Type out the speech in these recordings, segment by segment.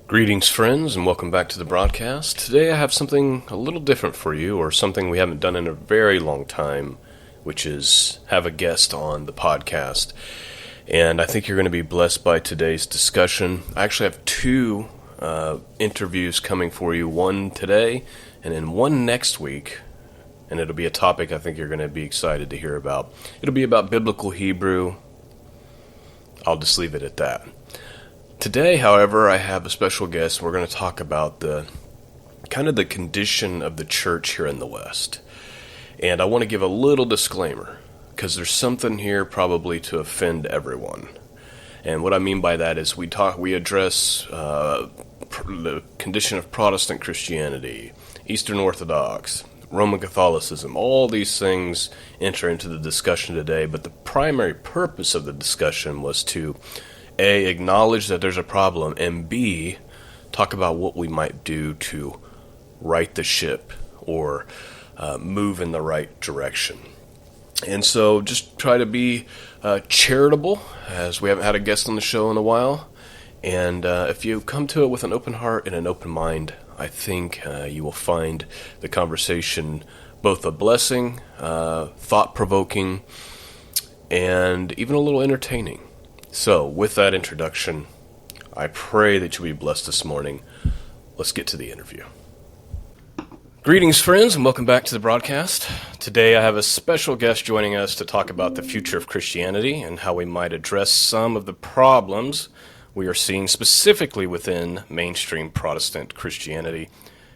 Greetings, friends, and welcome back to the broadcast. Today I have something a little different for you, or something we haven't done in a very long time, which is have a guest on the podcast. And I think you're going to be blessed by today's discussion. I actually have two interviews coming for you, one today and then one next week. And it'll be a topic I think you're going to be excited to hear about. It'll be about biblical Hebrew. I'll just leave it at that. Today, however, I have a special guest. We're going to talk about the condition of the church here in the West. And I want to give a little disclaimer, because there's something here probably to offend everyone. And what I mean by that is we address the condition of Protestant Christianity, Eastern Orthodox, Roman Catholicism. All these things enter into the discussion today, but the primary purpose of the discussion was to A, acknowledge that there's a problem, and B, talk about what we might do to right the ship or move in the right direction. And so just try to be charitable, as we haven't had a guest on the show in a while. And if you come to it with an open heart and an open mind, I think you will find the conversation both a blessing, thought-provoking, and even a little entertaining. So, with that introduction, I pray that you'll be blessed this morning. Let's get to the interview. Greetings, friends, and welcome back to the broadcast. Today I have a special guest joining us to talk about the future of Christianity and how we might address some of the problems we are seeing specifically within mainstream Protestant Christianity.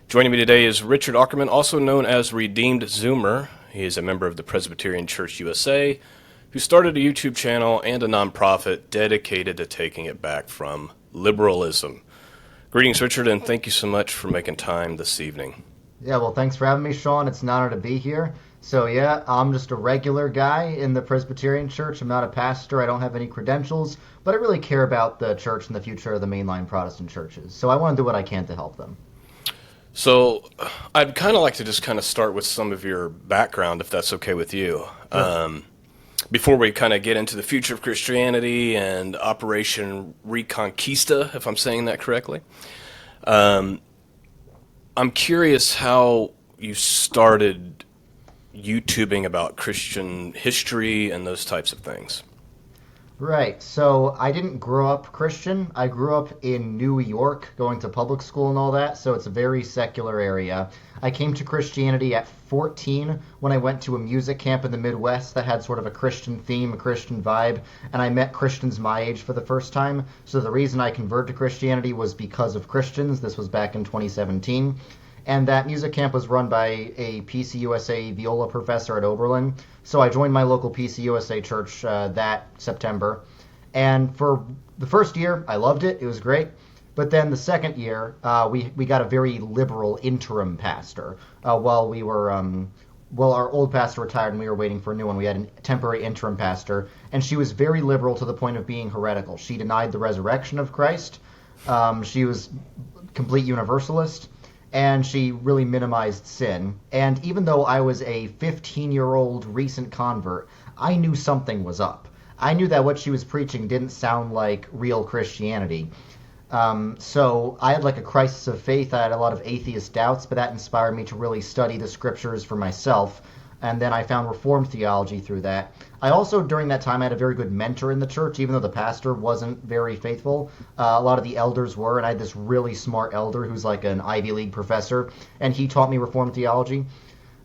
Joining me today is Richard Ackerman, also known as Redeemed Zoomer. He is a member of the Presbyterian Church USA, who started a YouTube channel and a nonprofit dedicated to taking it back from liberalism. Greetings, Richard, and thank you so much for making time this evening. Yeah, well, thanks for having me, Shawn. It's an honor to be here. So, yeah, I'm just a regular guy in the Presbyterian Church. I'm not a pastor. I don't have any credentials, but I really care about the church and the future of the mainline Protestant churches. So I want to do what I can to help them. So I'd kind of like to just start with some of your background, if that's okay with you. Sure. Before we kind of get into the future of Christianity and Operation Reconquista, if I'm saying that correctly, I'm curious how you started YouTubing about Christian history and those types of things. Right. So I didn't grow up Christian. I grew up in New York, going to public school and all that, so it's a very secular area. I came to Christianity at 14 when I went to a music camp in the Midwest that had sort of a Christian theme, a Christian vibe, and I met Christians my age for the first time. So the reason I converted to Christianity was because of Christians. This was back in 2017. And that music camp was run by a PCUSA viola professor at Oberlin. So I joined my local PCUSA church that September. And for the first year, I loved it. It was great. But then the second year, we got a very liberal interim pastor. While our old pastor retired and we were waiting for a new one, we had a temporary interim pastor. And she was very liberal to the point of being heretical. She denied the resurrection of Christ. She was complete universalist. And she really minimized sin. And even though I was a 15-year-old recent convert, I knew something was up. I knew that what she was preaching didn't sound like real Christianity. So I had like a crisis of faith. I had a lot of atheist doubts, but that inspired me to really study the scriptures for myself. And then I found Reformed theology through that. I also, during that time, I had a very good mentor in the church, even though the pastor wasn't very faithful. A lot of the elders were, and I had this really smart elder who's like an Ivy League professor, and he taught me Reformed theology.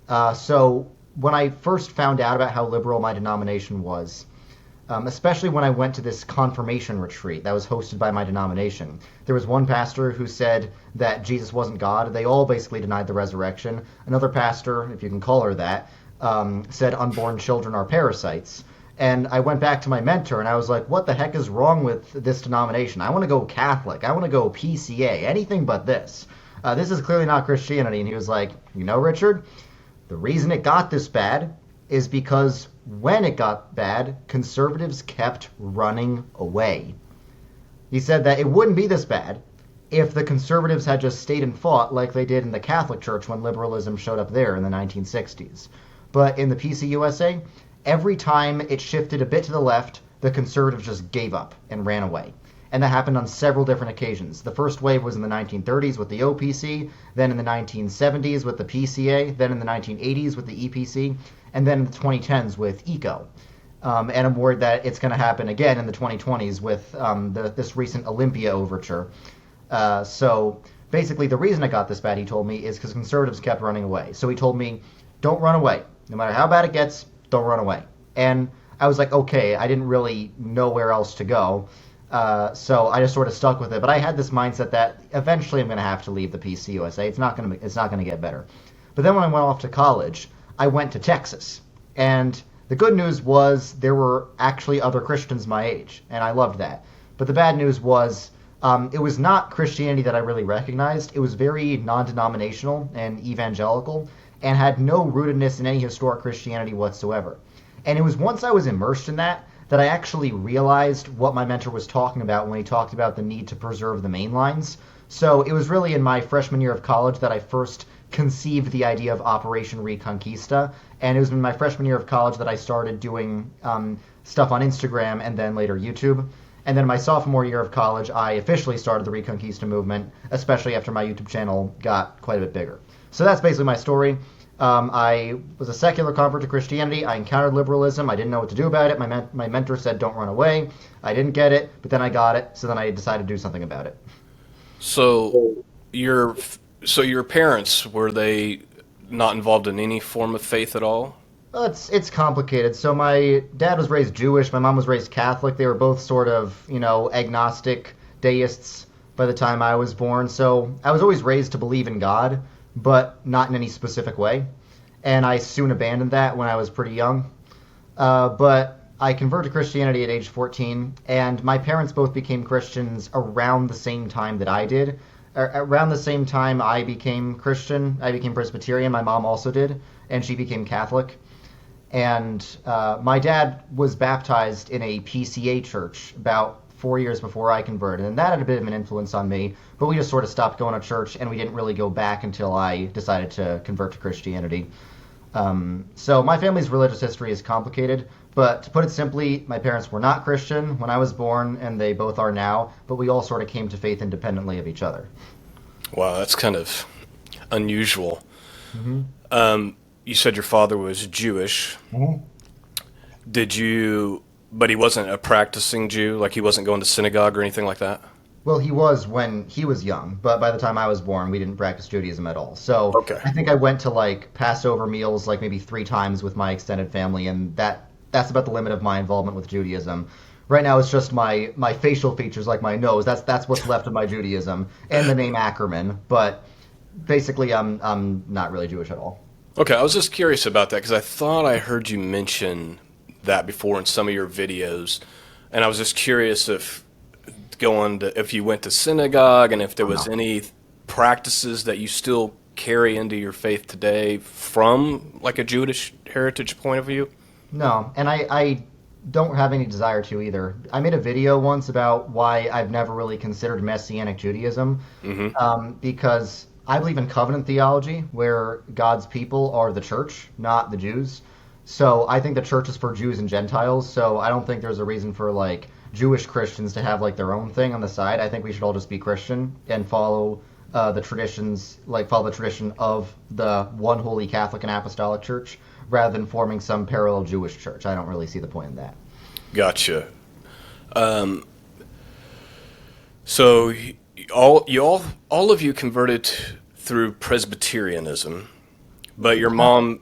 So when I first found out about how liberal my denomination was, especially when I went to this confirmation retreat that was hosted by my denomination, there was one pastor who said that Jesus wasn't God. They all basically denied the resurrection. Another pastor, if you can call her that, said unborn children are parasites. And I went back to my mentor and I was like, what the heck is wrong with this denomination? I want to go Catholic. I want to go PCA. Anything but this. This is clearly not Christianity. And he was like, Richard, the reason it got this bad is because when it got bad, conservatives kept running away. He said that it wouldn't be this bad if the conservatives had just stayed and fought like they did in the Catholic Church when liberalism showed up there in the 1960s. But in the PCUSA, every time it shifted a bit to the left, the conservatives just gave up and ran away. And that happened on several different occasions. The first wave was in the 1930s with the OPC, then in the 1970s with the PCA, then in the 1980s with the EPC, and then in the 2010s with ECO. And I'm worried that it's going to happen again in the 2020s with this recent Olympia overture. So basically, the reason it got this bad, he told me, is because conservatives kept running away. So he told me, don't run away. No matter how bad it gets, don't run away. And I was like, okay, I didn't really know where else to go. So I just sort of stuck with it. But I had this mindset that eventually I'm going to have to leave the PC USA. It's not going to get better. But then when I went off to college, I went to Texas. And the good news was there were actually other Christians my age, and I loved that. But the bad news was it was not Christianity that I really recognized. It was very non-denominational and evangelical and had no rootedness in any historic Christianity whatsoever. And it was once I was immersed in that I actually realized what my mentor was talking about when he talked about the need to preserve the main lines. So it was really in my freshman year of college that I first conceived the idea of Operation Reconquista, and it was in my freshman year of college that I started doing stuff on Instagram and then later YouTube. And then my sophomore year of college, I officially started the Reconquista movement, especially after my YouTube channel got quite a bit bigger. So that's basically my story. I was a secular convert to Christianity. I encountered liberalism. I didn't know what to do about it. My mentor said, don't run away. I didn't get it, but then I got it, so then I decided to do something about it. So your parents, were they not involved in any form of faith at all? It's complicated. So my dad was raised Jewish. My mom was raised Catholic. They were both sort of, agnostic deists by the time I was born. So I was always raised to believe in God, but not in any specific way. And I soon abandoned that when I was pretty young. But I converted to Christianity at age 14, and my parents both became Christians around the same time that I did. Around the same time I became Christian, I became Presbyterian. My mom also did, and she became Catholic. And my dad was baptized in a PCA church about 4 years before I converted, and that had a bit of an influence on me, but we just sort of stopped going to church, and we didn't really go back until I decided to convert to Christianity. So my family's religious history is complicated, but to put it simply, my parents were not Christian when I was born, and they both are now, but we all sort of came to faith independently of each other. Wow, that's kind of unusual. Mm-hmm. You said your father was Jewish. Mm-hmm. But he wasn't a practicing Jew? Like he wasn't going to synagogue or anything like that? Well, he was when he was young, but by the time I was born, we didn't practice Judaism at all. So okay. I think I went to Passover meals maybe 3 times with my extended family, and that's about the limit of my involvement with Judaism. Right now, it's just my facial features, like my nose. That's what's left of my Judaism, and the name Ackerman. But basically, I'm not really Jewish at all. Okay, I was just curious about that because I thought I heard you mention that before in some of your videos, and I was just curious if you went to synagogue and if there was any practices that you still carry into your faith today from like a Jewish heritage point of view. No, and I don't have any desire to either. I made a video once about why I've never really considered Messianic Judaism, because I believe in covenant theology, where God's people are the church, not the Jews. So I think the church is for Jews and Gentiles, so I don't think there's a reason for Jewish Christians to have their own thing on the side. I think we should all just be Christian and follow the traditions, follow the tradition of the one holy Catholic and Apostolic Church, rather than forming some parallel Jewish church. I don't really see the point in that. Gotcha. So all of you converted through Presbyterianism, but your mom.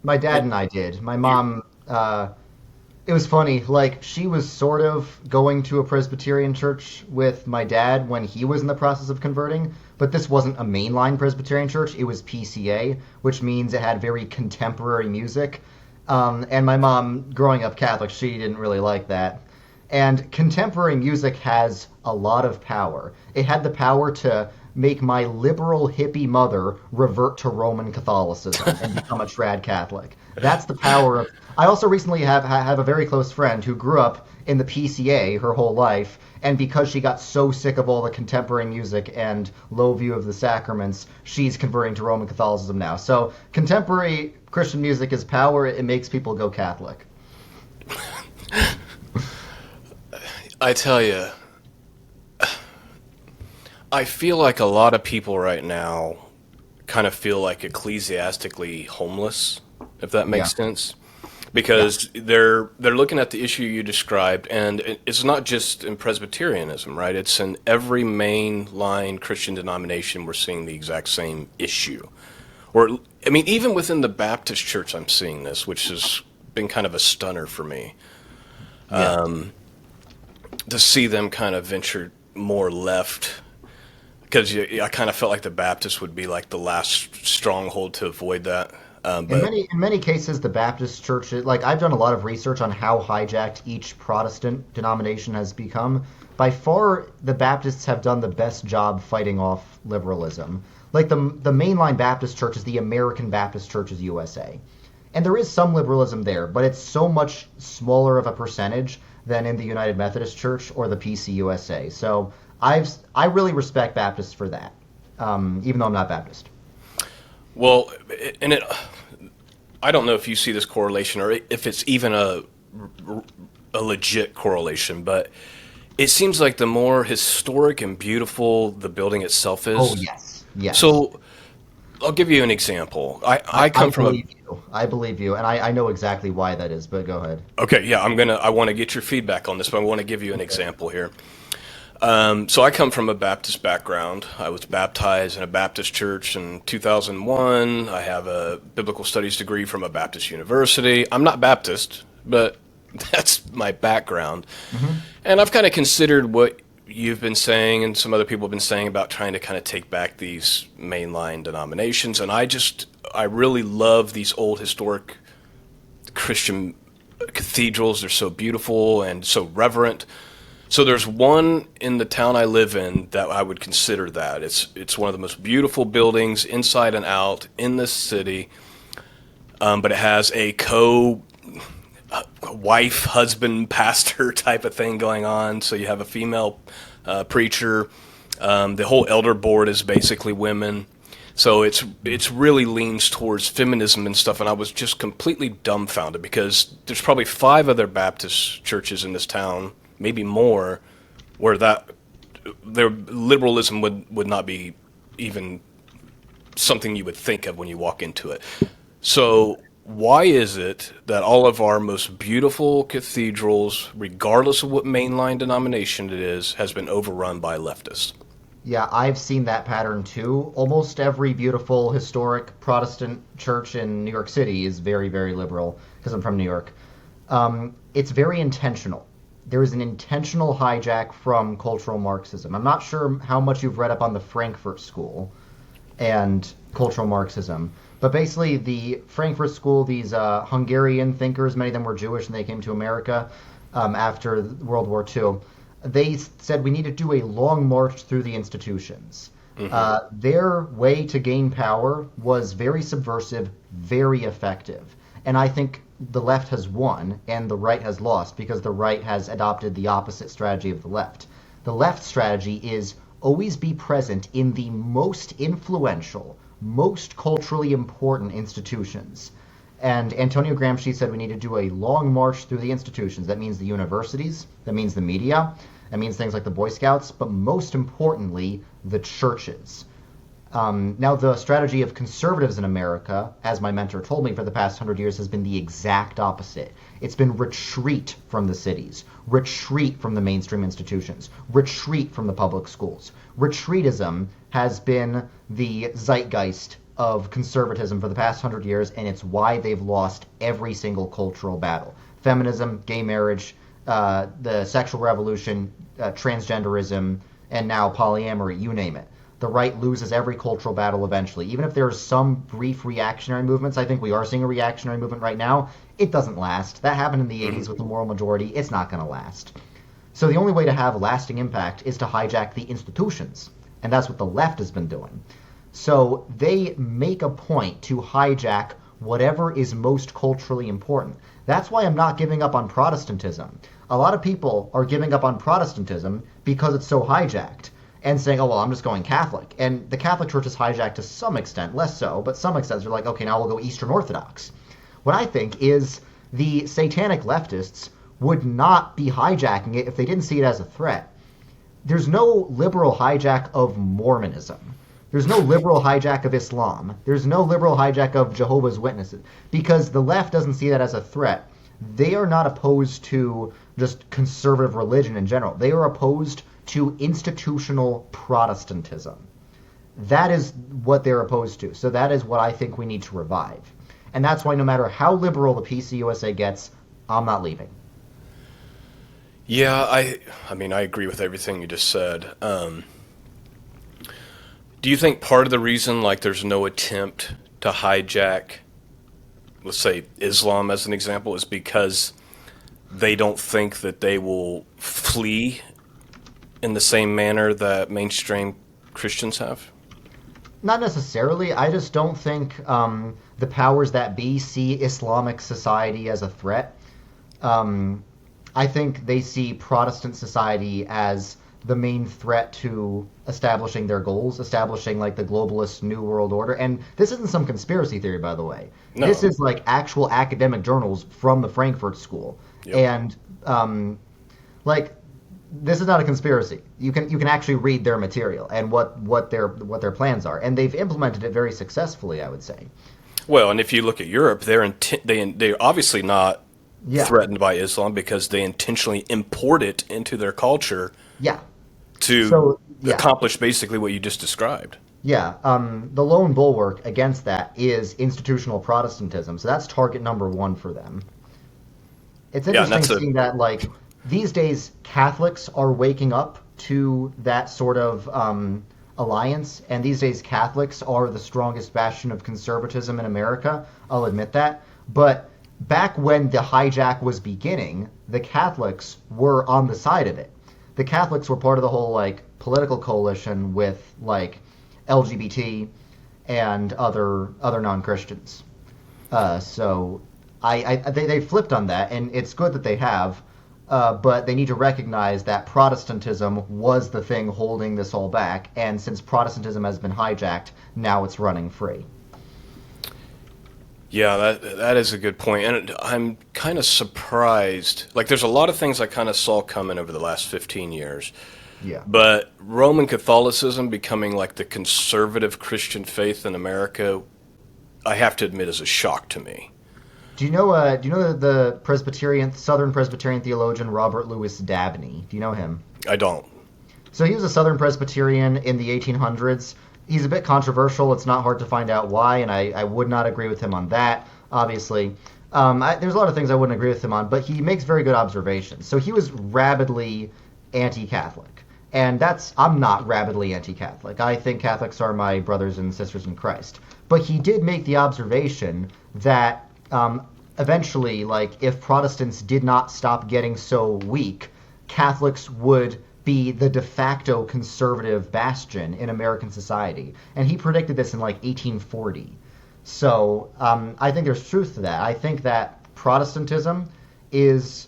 My dad and I did. My mom, it was funny, she was sort of going to a Presbyterian church with my dad when he was in the process of converting, but this wasn't a mainline Presbyterian church. It was PCA, which means it had very contemporary music. And my mom, growing up Catholic, she didn't really like that. And contemporary music has a lot of power. It had the power to make my liberal hippie mother revert to Roman Catholicism and become a trad Catholic. That's the power of. I also recently have a very close friend who grew up in the PCA her whole life, and because she got so sick of all the contemporary music and low view of the sacraments, she's converting to Roman Catholicism now. So contemporary Christian music is power. It makes people go Catholic. I tell you, I feel like a lot of people right now kind of feel like ecclesiastically homeless, if that Yeah, makes sense. yeah, Because they're looking at the issue you described, and it's not just in Presbyterianism, right? It's in every mainline Christian denomination. We're seeing the exact same issue. Or, I mean, even within the Baptist Church, I'm seeing this, which has been kind of a stunner for me yeah. to see them kind of venture more left. Because I kind of felt like the Baptists would be like the last stronghold to avoid that. But In many cases, the Baptist churches, like I've done a lot of research on how hijacked each Protestant denomination has become. By far, the Baptists have done the best job fighting off liberalism. Like the mainline Baptist church is the American Baptist Churches USA. And there is some liberalism there, but it's so much smaller of a percentage than in the United Methodist Church or the PCUSA. So I really respect Baptists for that, even though I'm not Baptist. well, and it I don't know if you see this correlation or if it's even a legit correlation, but it seems like the more historic and beautiful the building itself Oh is. yes, yes. So I'll give you an example. I I come from a believe you. I believe you, and I know exactly why that is. But go ahead. okay, yeah, I want to get your feedback on this, but I want to give you an Okay. example here. So I come from a Baptist background. I was baptized in a Baptist church in 2001. I have a biblical studies degree from a Baptist university. I'm not Baptist, but that's my background. Hmm. And I've kind of considered what you've been saying and some other people have been saying about trying to kind of take back these mainline denominations. And I really love these old historic Christian cathedrals. They're so beautiful and so reverent. So there's one in the town I live in that I would consider that. It's one of the most beautiful buildings inside and out in this city, but it has a wife, husband, pastor type of thing going on. So you have a female preacher. The whole elder board is basically women. So it's really leans towards feminism and stuff. And I was just completely dumbfounded because there's probably 5 other Baptist churches in this town, maybe more, where their liberalism would not be even something you would think of when you walk into it. So why is it that all of our most beautiful cathedrals, regardless of what mainline denomination it is, has been overrun by leftists? Yeah, I've seen that pattern too. Almost every beautiful historic Protestant church in New York City is very, very liberal because I'm from New York. It's very intentional. There is an intentional hijack from cultural Marxism. I'm not sure how much you've read up on the Frankfurt School and cultural Marxism, but basically the Frankfurt School, these Hungarian thinkers, many of them were Jewish and they came to America after World War II. They said we need to do a long march through the institutions. Their way to gain power was very subversive, very effective. And I think the left has won and the right has lost because the right has adopted the opposite strategy of the left. The left strategy is always be present in the most influential, most culturally important institutions. And Antonio Gramsci said we need to do a long march through the institutions. That means the universities, that means the media, that means things like the Boy Scouts, but most importantly, the churches. Now, the strategy of conservatives in America, as my mentor told me for the past 100 years, has been the exact opposite. It's been retreat from the cities, retreat from the mainstream institutions, retreat from the public schools. Retreatism has been the zeitgeist of conservatism for the past 100 years, and it's why they've lost every single cultural battle. Feminism, gay marriage, the sexual revolution, transgenderism, and now polyamory, you name it. The right loses every cultural battle eventually. Even if there's some brief reactionary movements, I think we are seeing a reactionary movement right now, it doesn't last. That happened in the 80s with the moral majority. It's not going to last. So the only way to have lasting impact is to hijack the institutions. And that's what the left has been doing. So they make a point to hijack whatever is most culturally important. That's why I'm not giving up on Protestantism. A lot of people are giving up on Protestantism because it's so hijacked and saying, oh, well, I'm just going Catholic. And the Catholic Church is hijacked to some extent, less so, but some extent they're like, okay, now we'll go Eastern Orthodox. What I think is the satanic leftists would not be hijacking it if they didn't see it as a threat. there's no liberal hijack of Mormonism. There's no liberal hijack of Islam. There's no liberal hijack of Jehovah's Witnesses because the left doesn't see that as a threat. They are not opposed to just conservative religion in general. They are opposed to institutional Protestantism. That is what they're opposed to. So that is what I think we need to revive. And that's why no matter how liberal the PC USA gets, I'm not leaving. Yeah, I mean, I agree with everything you just said. Do you think part of the reason, like, there's no attempt to hijack, let's say, Islam as an example, is because they don't think that they will flee in the same manner that mainstream Christians have? Not necessarily. I just don't think the powers that be see Islamic society as a threat. I think they see Protestant society as the main threat to establishing their goals, establishing like the globalist new world order. And this isn't some conspiracy theory, by the way. No. This is like actual academic journals from the Frankfurt School. Yep. And like this is not a conspiracy. You can actually read their material and what their plans are, and they've implemented it very successfully, I would say. Well, and if you look at Europe, they're obviously not threatened by Islam because they intentionally import it into their culture. Yeah. To accomplish basically what you just described. Yeah. The lone bulwark against that is institutional Protestantism. So that's target number one for them. It's interesting seeing that, like, these days Catholics are waking up to that sort of alliance, and these days Catholics are the strongest bastion of conservatism in America. I'll admit that. But back when the hijack was beginning, the Catholics were on the side of it. The Catholics were part of the whole like political coalition with like LGBT and other non-Christians. So they flipped on that, and it's good that they have. But they need to recognize that Protestantism was the thing holding this all back, and since Protestantism has been hijacked, now it's running free. Yeah, that is a good point. And I'm kind of surprised. Like, there's a lot of things I kind of saw coming over the last 15 years. Yeah. But Roman Catholicism becoming like the conservative Christian faith in America, I have to admit, is a shock to me. Do you know the Southern Presbyterian theologian Robert Louis Dabney? Do you know him? I don't. So he was a Southern Presbyterian in the 1800s. He's a bit controversial. It's not hard to find out why, and I would not agree with him on that, obviously. There's a lot of things I wouldn't agree with him on, but he makes very good observations. So he was rabidly anti-Catholic, and I'm not rabidly anti-Catholic. I think Catholics are my brothers and sisters in Christ. But he did make the observation that eventually, like, if Protestants did not stop getting so weak, Catholics would be the de facto conservative bastion in American society. And he predicted this in like 1840. So I think there's truth to that. I think that Protestantism is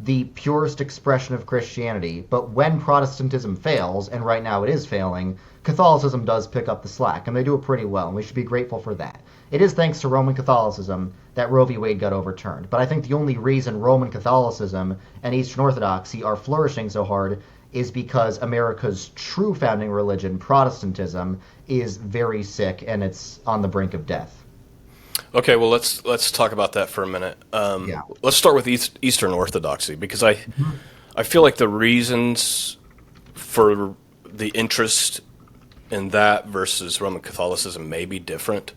the purest expression of Christianity, but when Protestantism fails, and right now it is failing, Catholicism does pick up the slack, and they do it pretty well, and we should be grateful for that. It is thanks to Roman Catholicism that Roe v. Wade got overturned, but I think the only reason Roman Catholicism and Eastern Orthodoxy are flourishing so hard is because America's true founding religion, Protestantism, is very sick, and it's on the brink of death. Okay, well, let's talk about that for a minute. Let's start with Eastern Orthodoxy, because I feel like the reasons for the interest in that versus Roman Catholicism may be different.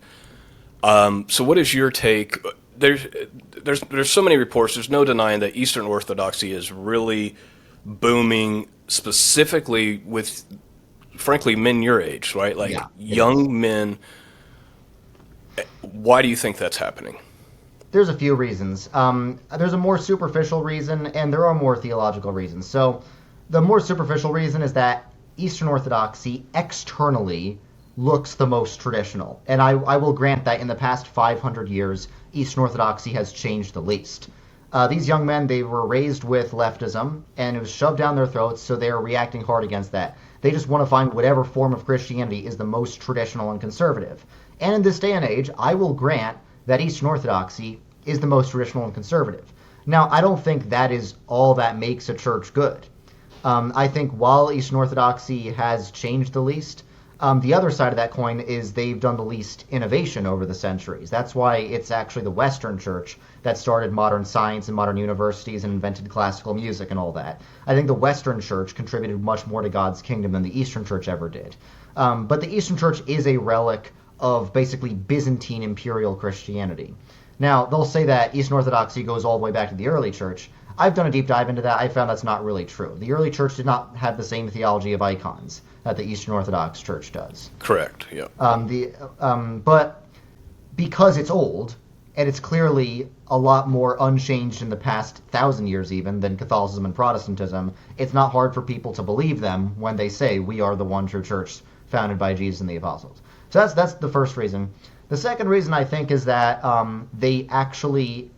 So what is your take? There's so many reports. There's no denying that Eastern Orthodoxy is really booming, specifically with, frankly, men your age, right? Like young men. Why do you think that's happening? There's a few reasons. There's a more superficial reason, and there are more theological reasons. So the more superficial reason is that Eastern Orthodoxy externally looks the most traditional. And I will grant that in the past 500 years, Eastern Orthodoxy has changed the least. These young men, they were raised with leftism, and it was shoved down their throats, so they are reacting hard against that. They just want to find whatever form of Christianity is the most traditional and conservative. And in this day and age, I will grant that Eastern Orthodoxy is the most traditional and conservative. Now, I don't think that is all that makes a church good. I think while Eastern Orthodoxy has changed the least, the other side of that coin is they've done the least innovation over the centuries. That's why it's actually the Western Church that started modern science and modern universities and invented classical music and all that. I think the Western Church contributed much more to God's kingdom than the Eastern Church ever did. But the Eastern Church is a relic of basically Byzantine imperial Christianity. Now, they'll say that Eastern Orthodoxy goes all the way back to the early church. I've done a deep dive into that. I found that's not really true. The early church did not have the same theology of icons that the Eastern Orthodox Church does. Correct, yeah. But because it's old, and it's clearly a lot more unchanged in the past 1,000 years even than Catholicism and Protestantism, it's not hard for people to believe them when they say we are the one true church founded by Jesus and the apostles. So that's the first reason. The second reason I think is that they actually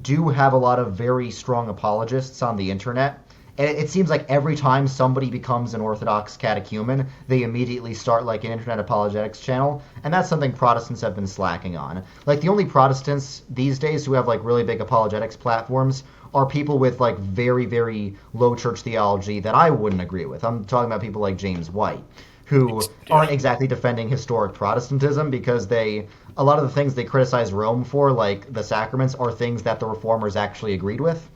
do have a lot of very strong apologists on the internet. And it seems like every time somebody becomes an Orthodox catechumen, they immediately start like an internet apologetics channel, and that's something Protestants have been slacking on. Like the only Protestants these days who have like really big apologetics platforms are people with like very, very low church theology that I wouldn't agree with. I'm talking about people like James White, who aren't exactly defending historic Protestantism because a lot of the things they criticize Rome for, like the sacraments, are things that the reformers actually agreed with.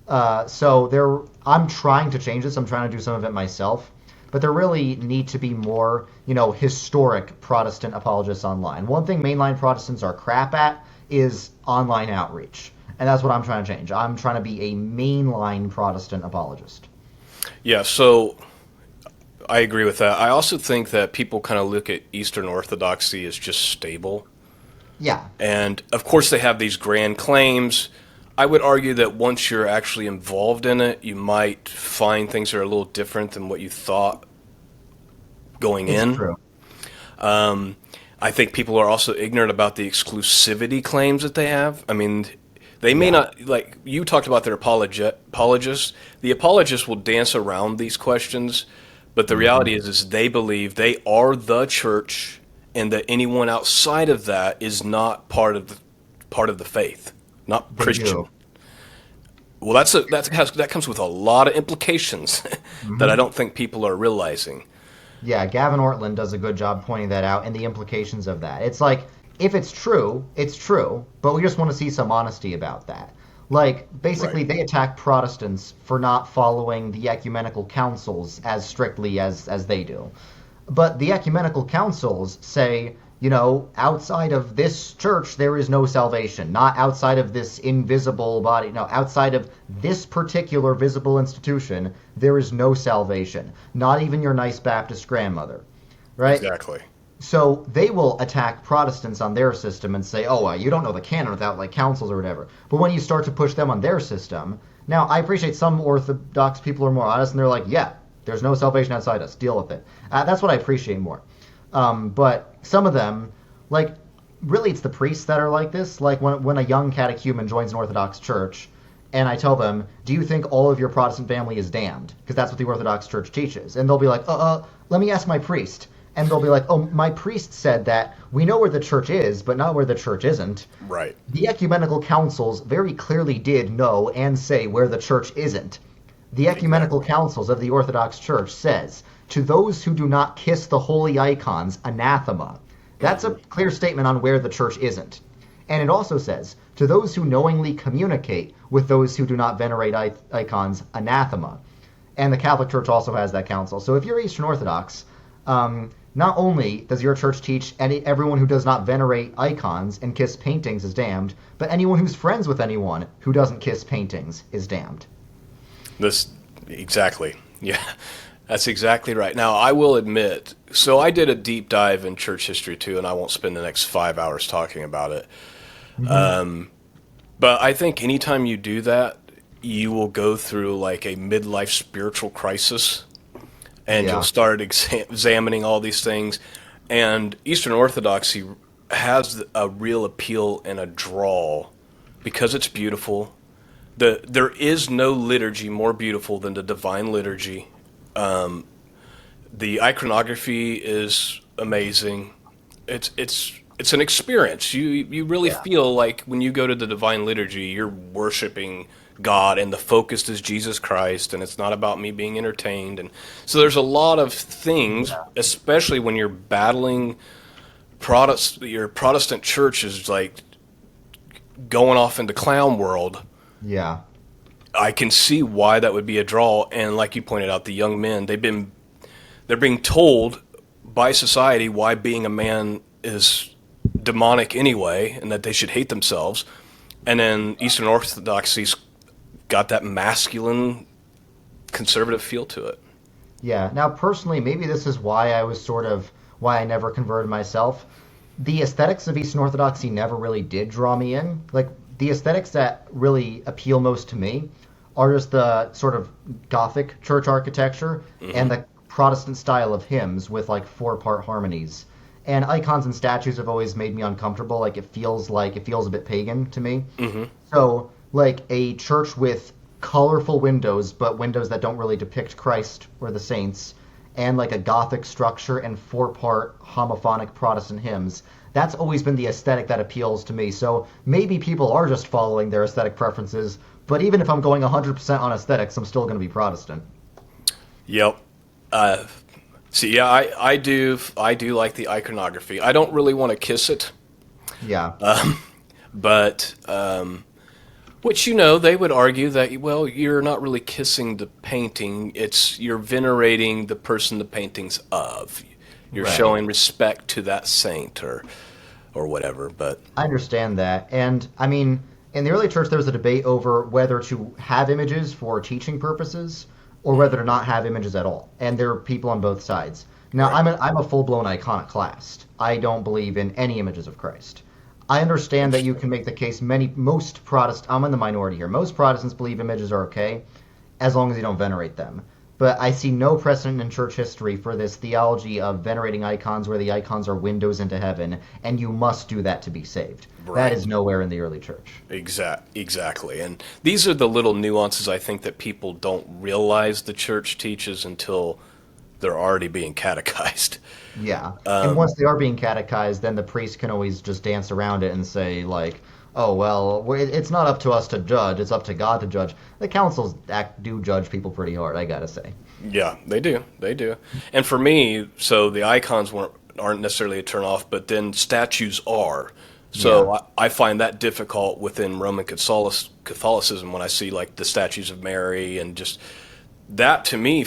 I'm trying to change this. I'm trying to do some of it myself. But there really need to be more, historic Protestant apologists online. One thing mainline Protestants are crap at is online outreach. And that's what I'm trying to change. I'm trying to be a mainline Protestant apologist. Yeah, so I agree with that. I also think that people kind of look at Eastern Orthodoxy as just stable. Yeah. And, of course, they have these grand claims. I would argue that once you're actually involved in it, you might find things are a little different than what you thought going in. It's true. I think people are also ignorant about the exclusivity claims that they have. I mean, they may not, like you talked about their apologists. The apologists will dance around these questions, but the reality is they believe they are the church and that anyone outside of that is not part of the faith. Not Christian. Well, that comes with a lot of implications that I don't think people are realizing. Yeah, Gavin Ortlund does a good job pointing that out and the implications of that. It's like, if it's true, but we just want to see some honesty about that. Like, basically, They attack Protestants for not following the ecumenical councils as strictly as they do. But the ecumenical councils say, outside of this church, there is no salvation. Not outside of this invisible body. No, outside of this particular visible institution, there is no salvation. Not even your nice Baptist grandmother. Right? Exactly. So they will attack Protestants on their system and say, you don't know the canon without like councils or whatever. But when you start to push them on their system, now I appreciate some Orthodox people are more honest and they're like, yeah, there's no salvation outside us. Deal with it. That's what I appreciate more. But some of them, like, really it's the priests that are like this. Like when a young catechumen joins an Orthodox church, and I tell them, do you think all of your Protestant family is damned? Because that's what the Orthodox Church teaches. And they'll be like, let me ask my priest. And they'll be like, my priest said that we know where the church is, but not where the church isn't. Right. The ecumenical councils very clearly did know and say where the church isn't. The ecumenical councils of the Orthodox Church says, to those who do not kiss the holy icons, anathema. That's a clear statement on where the church isn't. And it also says, to those who knowingly communicate with those who do not venerate icons, anathema. And the Catholic Church also has that council. So if you're Eastern Orthodox, not only does your church teach everyone who does not venerate icons and kiss paintings is damned, but anyone who's friends with anyone who doesn't kiss paintings is damned. Exactly. Yeah. That's exactly right. Now, I will admit, so I did a deep dive in church history too, and I won't spend the next 5 hours talking about it. But I think anytime you do that, you will go through like a midlife spiritual crisis, and you'll start examining all these things. And Eastern Orthodoxy has a real appeal and a draw because it's beautiful. There is no liturgy more beautiful than the Divine Liturgy. The iconography is amazing. It's an experience. You really feel like when you go to the Divine Liturgy, you're worshiping God and the focus is Jesus Christ and it's not about me being entertained. And so there's a lot of things, especially when you're battling your Protestant church is like going off into clown world. Yeah. I can see why that would be a draw. And like you pointed out, the young men, they're being told by society why being a man is demonic anyway, and that they should hate themselves. And then Eastern Orthodoxy's got that masculine, conservative feel to it. Yeah. Now, personally, maybe this is why why I never converted myself. The aesthetics of Eastern Orthodoxy never really did draw me in. Like, the aesthetics that really appeal most to me are just the sort of Gothic church architecture and the Protestant style of hymns with like 4-part harmonies. And icons and statues have always made me uncomfortable. Like it feels a bit pagan to me. So like a church with colorful windows, but windows that don't really depict Christ or the saints, and like a Gothic structure and 4-part homophonic Protestant hymns. That's always been the aesthetic that appeals to me. So maybe people are just following their aesthetic preferences, but even if I'm going 100% on aesthetics, I'm still going to be Protestant. Yep. I do like the iconography. I don't really want to kiss it. Yeah. But which, they would argue that, well, you're not really kissing the painting. You're venerating the person the painting's of. You're Right. showing respect to that saint or whatever. But I understand that. And I mean, in the early church, there was a debate over whether to have images for teaching purposes or whether to not have images at all. And there are people on both sides. Now, Right. I'm a full-blown iconoclast. I don't believe in any images of Christ. I understand that you can make the case most Protestants, I'm in the minority here, most Protestants believe images are okay as long as you don't venerate them. But I see no precedent in church history for this theology of venerating icons where the icons are windows into heaven, and you must do that to be saved. Right. That is nowhere in the early church. Exactly. And these are the little nuances I think that people don't realize the church teaches until they're already being catechized. Yeah. And once they are being catechized, then the priest can always just dance around it and say, like, oh, well, it's not up to us to judge. It's up to God to judge. The councils do judge people pretty hard, I gotta say. Yeah, they do. They do. And for me, so the icons aren't necessarily a turnoff, but then statues are. So Yeah. I find that difficult within Roman Catholicism when I see like the statues of Mary and just that to me,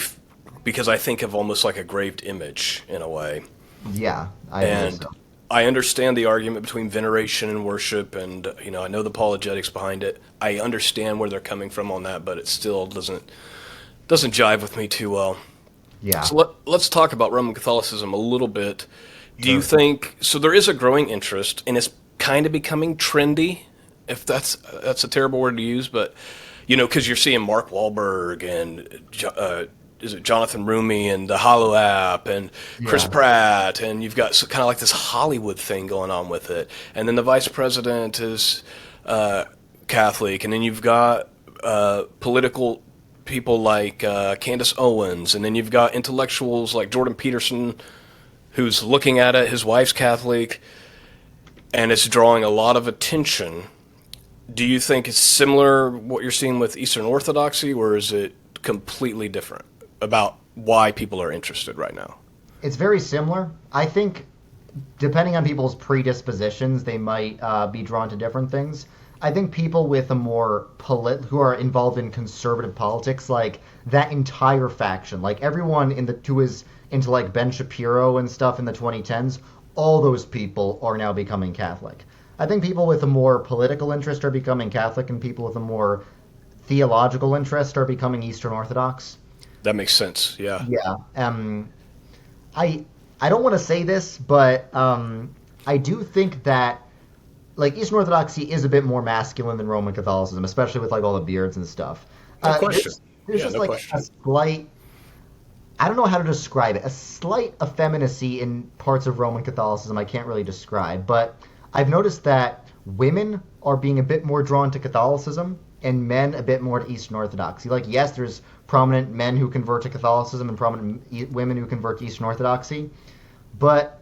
because I think of almost like a graved image in a way. Yeah, I agree. And I understand the argument between veneration and worship, and I know the apologetics behind it. I understand where they're coming from on that, but it still doesn't jive with me too well. Yeah. So let's talk about Roman Catholicism a little bit. Do you think so? There is a growing interest, and it's kind of becoming trendy, if that's a terrible word to use, but because you're seeing Mark Wahlberg and is it Jonathan Rumi and the Hollow app and Chris Pratt, and you've got kind of like this Hollywood thing going on with it, and then the vice president is Catholic, and then you've got political people like Candace Owens, and then you've got intellectuals like Jordan Peterson, who's looking at it. His wife's Catholic, and it's drawing a lot of attention. Do you think it's similar what you're seeing with Eastern Orthodoxy, or is it completely different about why people are interested right now? It's very similar. I think, depending on people's predispositions, they might be drawn to different things. I think people with a more who are involved in conservative politics, like that entire faction, like everyone who is into like Ben Shapiro and stuff in the 2010s, all those people are now becoming Catholic. I think people with a more political interest are becoming Catholic, and people with a more theological interest are becoming Eastern Orthodox. That makes sense. Yeah. Yeah. I don't want to say this, but I do think that like Eastern Orthodoxy is a bit more masculine than Roman Catholicism, especially with like all the beards and stuff. No question. There's just like a slight, I don't know how to describe it, a slight effeminacy in parts of Roman Catholicism I can't really describe, but I've noticed that women are being a bit more drawn to Catholicism and men a bit more to Eastern Orthodoxy. Like, yes, there's prominent men who convert to Catholicism and prominent women who convert to Eastern Orthodoxy, but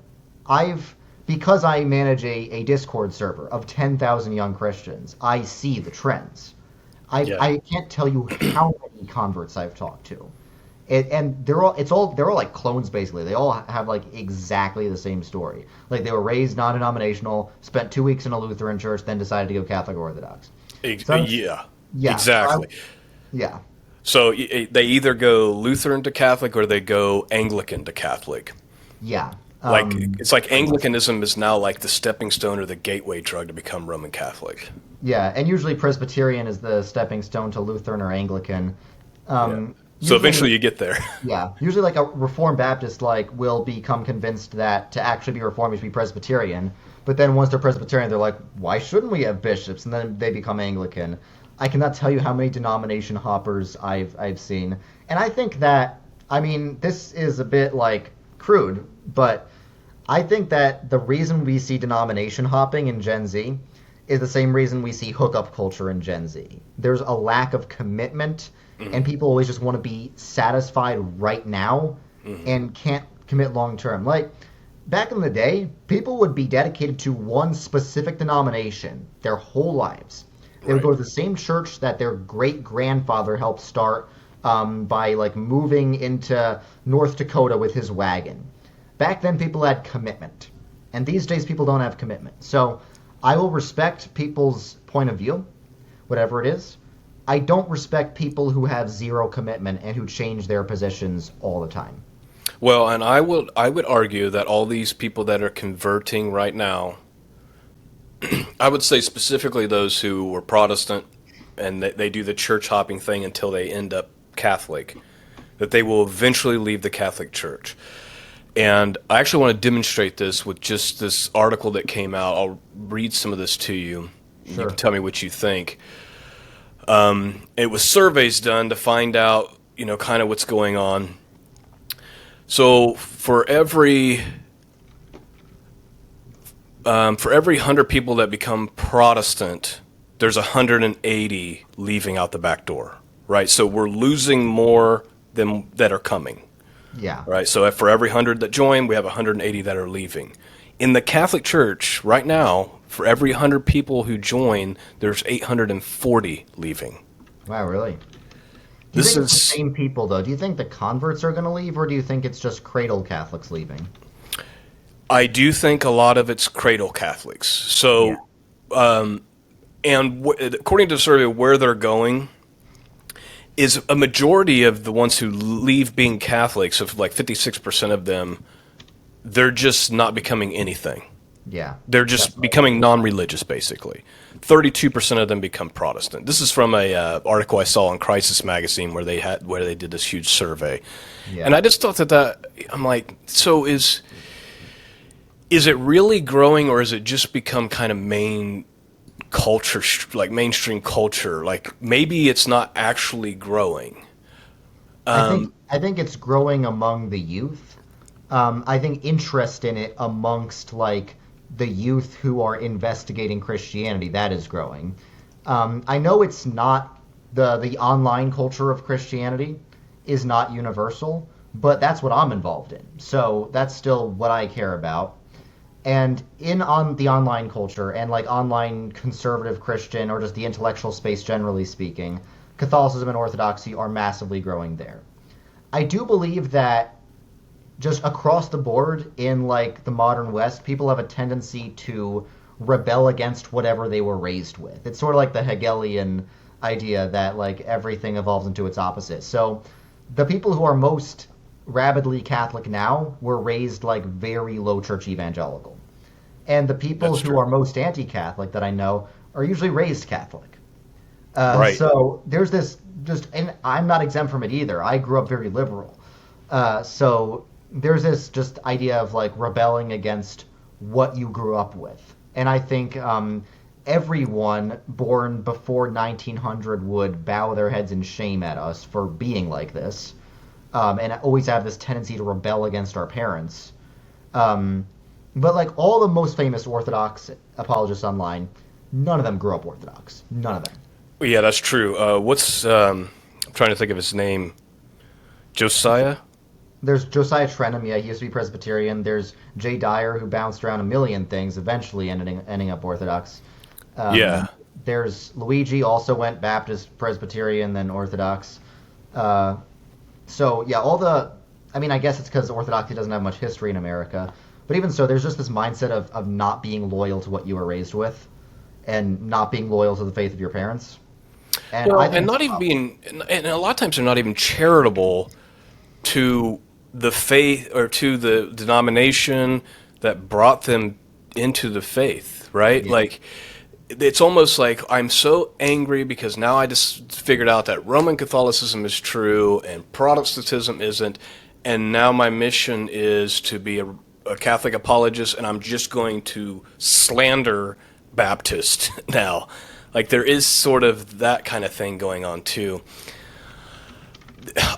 because I manage a Discord server of 10,000 young Christians, I see the trends. Yeah. I can't tell you how many converts I've talked to. And they're all like clones basically. They all have like exactly the same story. Like they were raised non-denominational, spent 2 weeks in a Lutheran church, then decided to go Catholic or Orthodox. So Yeah. yeah, Exactly. yeah, So they either go Lutheran to Catholic or they go Anglican to Catholic. yeah. Like it's like Pretty much. Anglicanism is now like the stepping stone or the gateway drug to become Roman Catholic. Yeah, and usually Presbyterian is the stepping stone to Lutheran or Anglican. Yeah. So Usually, eventually you get there. yeah, usually like a Reformed Baptist like will become convinced that to actually be Reformed you should be Presbyterian. But then once they're Presbyterian, they're like, why shouldn't we have bishops? And then they become Anglican. I cannot tell you how many denomination hoppers I've seen, and I think that I mean this is a bit like crude, but I think that the reason we see denomination hopping in Gen Z is the same reason we see hookup culture in Gen Z. There's a lack of commitment, and people always just want to be satisfied right now and can't commit long term. Like, back in the day, people would be dedicated to one specific denomination their whole lives. They would Right. go to the same church that their great grandfather helped start by like moving into North Dakota with his wagon. Back then, people had commitment, and these days, people don't have commitment. So, I will respect people's point of view, whatever it is. I don't respect people who have zero commitment and who change their positions all the time. Well, and I would argue that all these people that are converting right now, I would say specifically those who were Protestant and they do the church hopping thing until they end up Catholic, that they will eventually leave the Catholic Church. And I actually want to demonstrate this with just this article that came out. I'll read some of this to you. You Sure. can tell me what you think. It was surveys done to find out, kind of what's going on. So for every 100 people that become Protestant, there's 180 leaving out the back door, right? So we're losing more than that are coming. Yeah. Right, so for every 100 that join, we have 180 that are leaving. In the Catholic Church, right now, for every 100 people who join, there's 840 leaving. Wow, really? Do you This think it's the is, same people, though? Do you think the converts are going to leave, or do you think it's just cradle Catholics leaving? I do think a lot of it's cradle Catholics. So, according to the survey, where they're going is a majority of the ones who leave being Catholics, of like 56% of them, they're just not becoming anything. Yeah. They're just becoming non-religious, basically. 32% of them become Protestant. This is from a article I saw in Crisis Magazine where they did this huge survey, Yeah. and I just thought that I'm like, so is it really growing, or is it just become kind of main culture, like mainstream culture? Like maybe it's not actually growing. I think it's growing among the youth. I think interest in it amongst like the youth who are investigating Christianity, that is growing. I know it's not the online culture of Christianity is not universal, but that's what I'm involved in. So that's still what I care about. And on the online culture and like online conservative Christian or just the intellectual space generally speaking, Catholicism and Orthodoxy are massively growing there. I do believe that just across the board in like the modern West, people have a tendency to rebel against whatever they were raised with. It's sort of like the Hegelian idea that like everything evolves into its opposite. So the people who are most rabidly Catholic now were raised like very low church evangelical. And the people That's who true. are most anti-Catholic that I know are usually raised Catholic. Right. So there's this and I'm not exempt from it either. I grew up very liberal. So there's this just idea of like rebelling against what you grew up with. And I think everyone born before 1900 would bow their heads in shame at us for being like this, and always have this tendency to rebel against our parents. But like all the most famous Orthodox apologists online, none of them grew up Orthodox. None of them. Yeah, that's true. I'm trying to think of his name. Josiah? There's Josiah Trenum, yeah, he used to be Presbyterian. There's Jay Dyer, who bounced around a million things, eventually ending up Orthodox. Yeah. There's Luigi also went Baptist, Presbyterian, then Orthodox. So yeah, I mean, I guess it's because Orthodoxy doesn't have much history in America. But even so, there's just this mindset of not being loyal to what you were raised with and not being loyal to the faith of your parents. And Well, I think and not even being, and a lot of times they're not even charitable to the faith or to the denomination that brought them into the faith, right? yeah, Like, it's almost like I'm so angry because now I just figured out that Roman Catholicism is true and Protestantism isn't, and now my mission is to be a Catholic apologist, and I'm just going to slander Baptist now. Like, there is sort of that kind of thing going on too.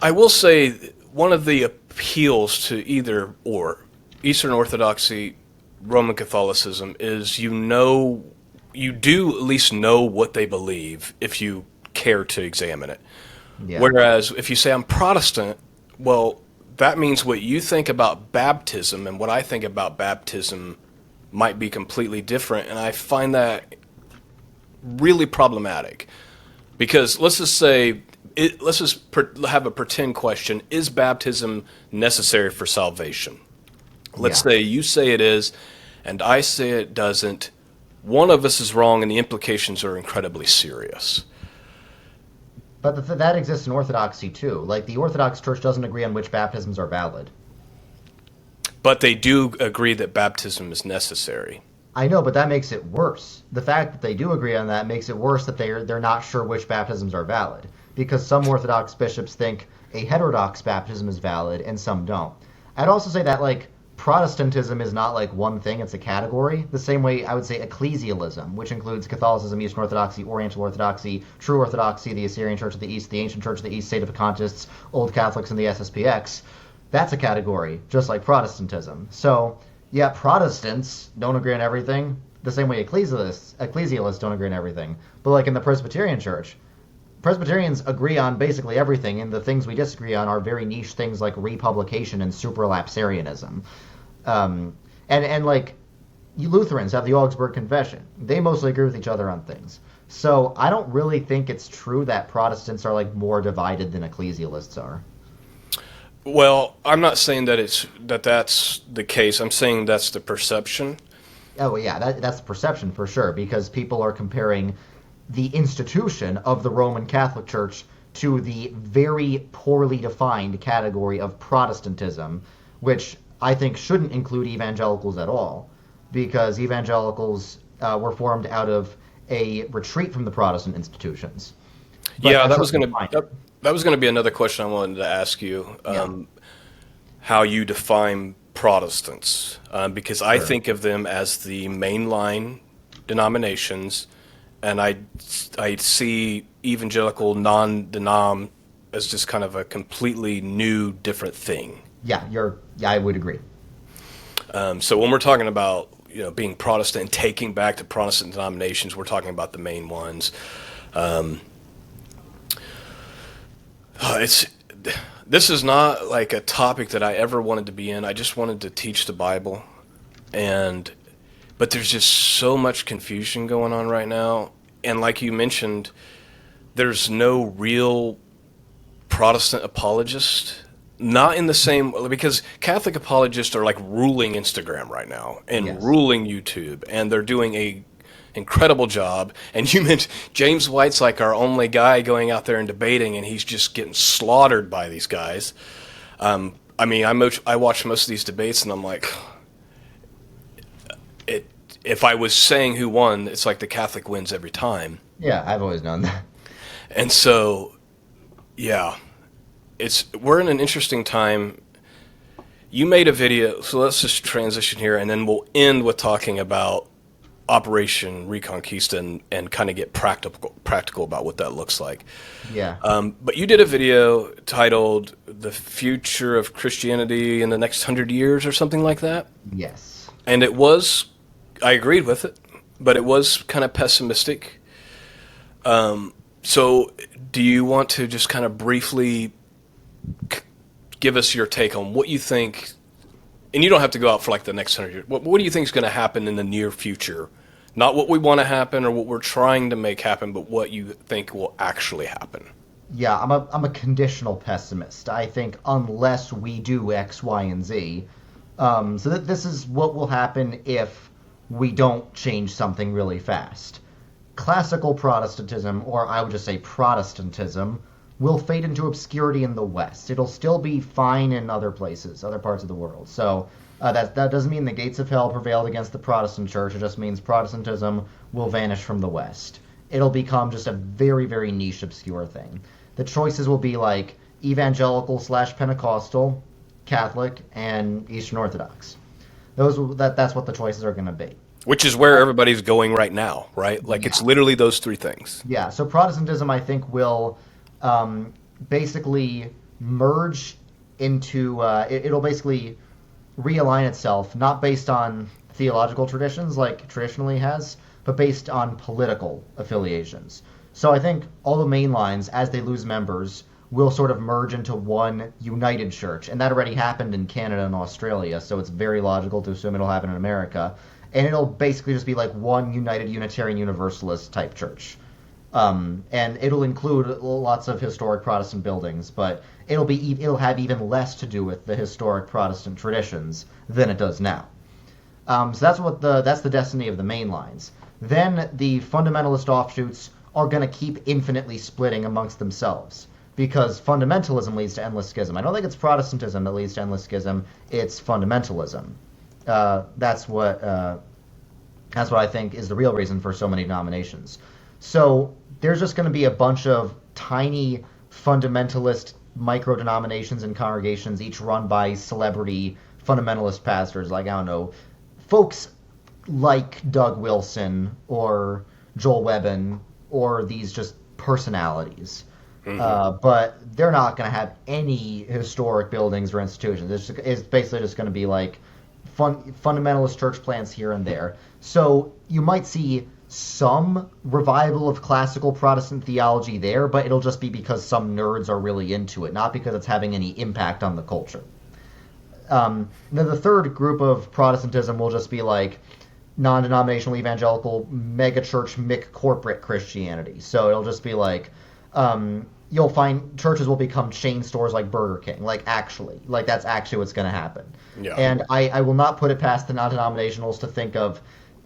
I will say one of the appeals to either or Eastern Orthodoxy, Roman Catholicism is you do at least know what they believe if you care to examine it. yeah. Whereas if you say I'm Protestant, well, that means what you think about baptism and what I think about baptism might be completely different, and I find that really problematic. Because let's just say, have a pretend question: is baptism necessary for salvation? Let's Yeah. say you say it is, and I say it doesn't. One of us is wrong, and the implications are incredibly serious. But that exists in Orthodoxy too. Like the Orthodox Church doesn't agree on which baptisms are valid. But they do agree that baptism is necessary. I know, but that makes it worse. The fact that they do agree on that makes it worse that they're not sure which baptisms are valid. Because some Orthodox bishops think a heterodox baptism is valid and some don't. I'd also say that like Protestantism is not like one thing, it's a category. The same way I would say ecclesialism, which includes Catholicism, Eastern Orthodoxy, Oriental Orthodoxy, True Orthodoxy, the Assyrian Church of the East, the Ancient Church of the East, Sedevacantists, Old Catholics, and the SSPX. That's a category, just like Protestantism. So, yeah, Protestants don't agree on everything, the same way ecclesialists don't agree on everything. But like in the Presbyterian Church, Presbyterians agree on basically everything, and the things we disagree on are very niche things like republication and supralapsarianism. And like Lutherans have the Augsburg Confession. They mostly agree with each other on things. So I don't really think it's true that Protestants are like more divided than ecclesialists are. Well, I'm not saying that's the case. I'm saying that's the perception. Oh yeah, that's the perception for sure, because people are comparing the institution of the Roman Catholic Church to the very poorly defined category of Protestantism, which I think shouldn't include evangelicals at all, because evangelicals were formed out of a retreat from the Protestant institutions. But Yeah, that's that was what going we find. to that was going to be another question I wanted to ask you. How you define Protestants, because I Sure. think of them as the mainline denominations, and I see evangelical non-denom as just kind of a completely new, different thing. Yeah, I would agree. So when we're talking about being Protestant and taking back the Protestant denominations, we're talking about the main ones. This is not like a topic that I ever wanted to be in. I just wanted to teach the Bible, but there's just so much confusion going on right now. And like you mentioned, there's no real Protestant apologist. Not in the same, because Catholic apologists are like ruling Instagram right now and Yes. ruling YouTube, and they're doing a incredible job. And you mentioned James White's like our only guy going out there and debating, and he's just getting slaughtered by these guys. I mean, I watch most of these debates, and I'm like, if I was saying who won, it's like the Catholic wins every time. Yeah, I've always known that. And so, yeah, we're in an interesting time. You made a video, so let's just transition here, and then we'll end with talking about Operation Reconquista and kind of get practical about what that looks like. Yeah. But you did a video titled "The Future of Christianity in the Next 100 Years" or something like that, Yes. and I agreed with it, but it was kind of pessimistic. So, do you want to just kind of briefly give us your take on what you think? And you don't have to go out for like the next 100 years. What do you think is going to happen in the near future Not what we want to happen or what we're trying to make happen, but what you think will actually happen. Yeah, I'm a conditional pessimist. I think unless we do X, Y, and Z, so that this is what will happen if we don't change something really fast. Classical Protestantism, or I would just say Protestantism, will fade into obscurity in the West. It'll still be fine in other places, other parts of the world. So that doesn't mean the gates of hell prevailed against the Protestant church. It just means Protestantism will vanish from the West. It'll become just a very, very niche, obscure thing. The choices will be like evangelical / Pentecostal, Catholic, and Eastern Orthodox. That's what the choices are going to be. Which is where everybody's going right now, right? Like it's literally those three things. Yeah, so Protestantism, I think, will basically merge into, it'll basically realign itself, not based on theological traditions like traditionally has, but based on political affiliations. So I think all the main lines, as they lose members, will sort of merge into one united church. And that already happened in Canada and Australia, so it's very logical to assume it'll happen in America. And it'll basically just be like one united Unitarian Universalist type church. And it'll include lots of historic Protestant buildings, but it'll have even less to do with the historic Protestant traditions than it does now. So that's the destiny of the main lines. Then the fundamentalist offshoots are going to keep infinitely splitting amongst themselves, because fundamentalism leads to endless schism. I don't think it's Protestantism that leads to endless schism. It's fundamentalism. That's what I think is the real reason for so many denominations. So there's just going to be a bunch of tiny fundamentalist micro-denominations and congregations, each run by celebrity fundamentalist pastors, like, I don't know, folks like Doug Wilson or Joel Webbon or these just personalities. But they're not going to have any historic buildings or institutions. It's basically just going to be like fundamentalist church plants here and there. So you might see some revival of classical Protestant theology there, but it'll just be because some nerds are really into it, not because it's having any impact on the culture. Then the third group of Protestantism will just be like non-denominational evangelical megachurch corporate Christianity. So it'll just be like you'll find churches will become chain stores like Burger King, like that's actually what's going to happen. Yeah. And I will not put it past the non-denominationals to think of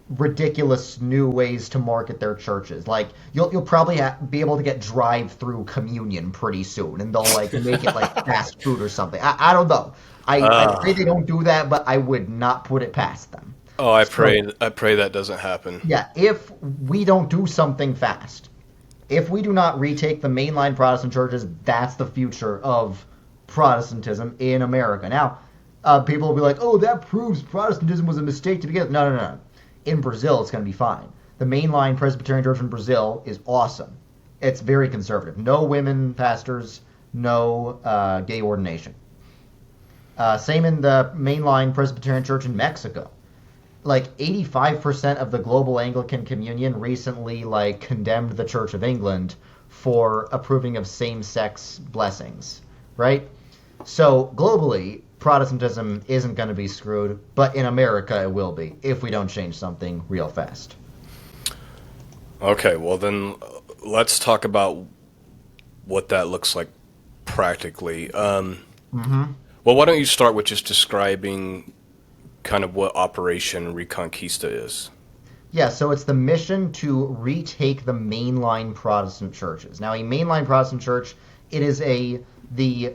ridiculous new ways to market their churches. Like you'll probably be able to get drive-through communion pretty soon, and they'll like make it like fast food or something. I don't know. I pray they don't do that, but I would not put it past them. Oh, I pray that doesn't happen. Yeah, if we don't do something fast, if we do not retake the mainline Protestant churches, that's the future of Protestantism in America. Now, people will be like, oh, that proves Protestantism was a mistake to begin with. No. In Brazil, it's going to be fine. The mainline Presbyterian Church in Brazil is awesome. It's very conservative. No women pastors, no gay ordination. Same in the mainline Presbyterian Church in Mexico. Like 85% of the global Anglican communion recently like condemned the Church of England for approving of same-sex blessings, right? So globally, Protestantism isn't going to be screwed, but in America it will be if we don't change something real fast. Okay, well then let's talk about what that looks like practically. Well, why don't you start with just describing kind of what Operation Reconquista is? Yeah, so it's the mission to retake the mainline Protestant churches. Now, a mainline Protestant church, it is the